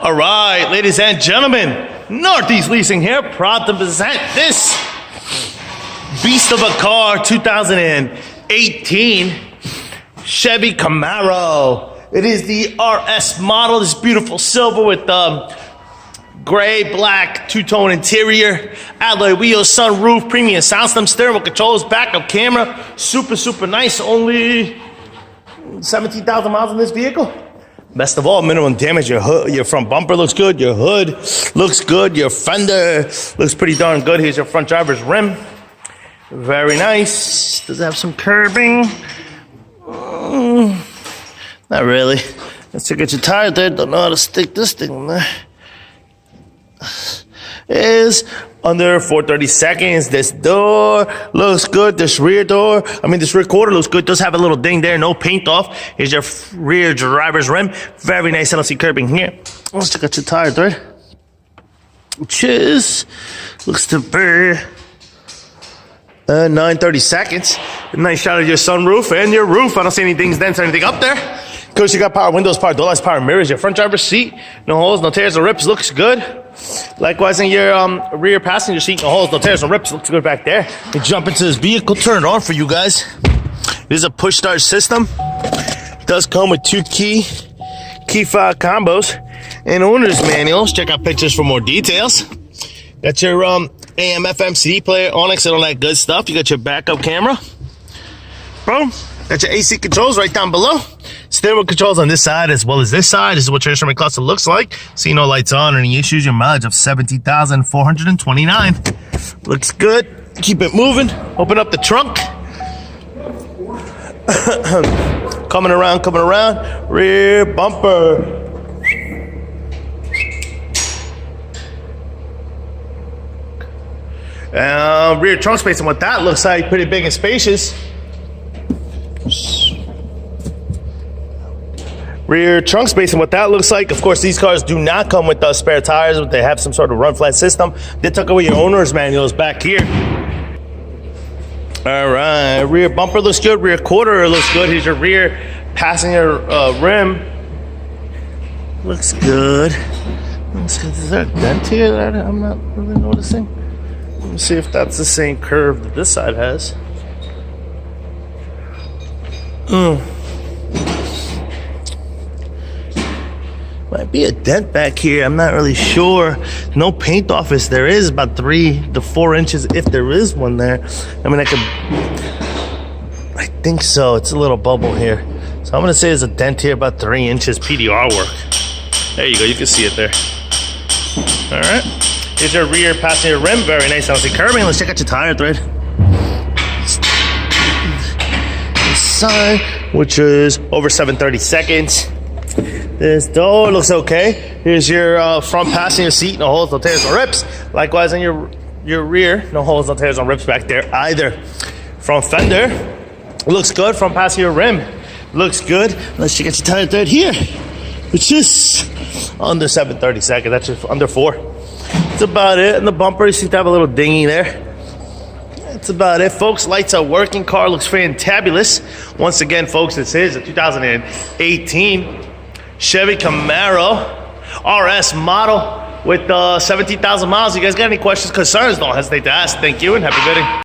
All right, ladies and gentlemen, Northeast Leasing here, proud to present this beast of a car, 2018 Chevy Camaro. It is the RS model, this beautiful silver with gray, black, two-tone interior, alloy wheels, sunroof, premium sound system, steering wheel controls, backup camera, super nice, only 17,000 miles in this vehicle. Best of all, minimum damage. Your hood, your front bumper looks good. Your hood looks good. Your fender looks pretty darn good. Here's your front driver's rim. Very nice. Does it have some curbing? Not really. Let's check out your tire there. Don't know how to stick this thing in there. Is under 430 seconds. This door looks good. This rear quarter looks good. Does have a little ding there. No paint off. Here's your rear driver's rim. Very nice. I don't see curbing here. Let's check out your tire thread, which is looks to be 930 seconds. A nice shot of your sunroof and your roof. I don't see any dings, dents, or anything up there. Of course, you got power windows, power door lights, power mirrors. Your front driver's seat, no holes, no tears, no rips. Looks good. Likewise, in your rear passenger seat, no holes, no tears, no rips. Looks good back there. We jump into this vehicle, turn it on for you guys. It is a push start system. It does come with two key fob combos and owner's manuals. Check out pictures for more details. Got your AM FM CD player, Onyx, and all that good stuff. You got your backup camera. Boom. Got your AC controls right down below. Steering wheel controls on this side as well as this side. This is what your instrument cluster looks like. See no lights on or any issues. Your mileage of 17,429. Looks good. Keep it moving. Open up the trunk. Coming around. Rear bumper. Rear trunk space and what that looks like. Pretty big and spacious. Rear trunk space and what that looks like. Of course, these cars do not come with spare tires, but they have some sort of run flat system. They took away your owner's manuals back here. All right, rear bumper looks good. Rear quarter looks good. Here's your rear passenger rim. Looks good. Is there a dent here that I'm not really noticing? Let me see if that's the same curve that this side has. Might be a dent back here. I'm not really sure. No paint off. There is about 3 to 4 inches, if there is one there. I mean, I think so. It's a little bubble here. So I'm going to say there's a dent here, about 3 inches PDR work. There you go. You can see it there. All right. Here's your rear passenger rim. Very nice. I don't see curbing. Let's check out your tire thread. Side, which is over 730 seconds. This door looks okay. Here's your front passenger seat, no holes, no tears, no rips. Likewise, in your rear, no holes, no tears, no rips back there either. Front fender looks good. Front passenger rim looks good. Let's check out your tire thread here, which is under 730 seconds. That's just under 4. That's about it. And the bumper, you seem to have a little dingy there. That's about it, folks. Lights are working. Car looks fantabulous. Once again, folks, this is a 2018 Chevy Camaro RS model with 17,000 miles. You guys got any questions, concerns? Don't hesitate to ask. Thank you and happy bidding.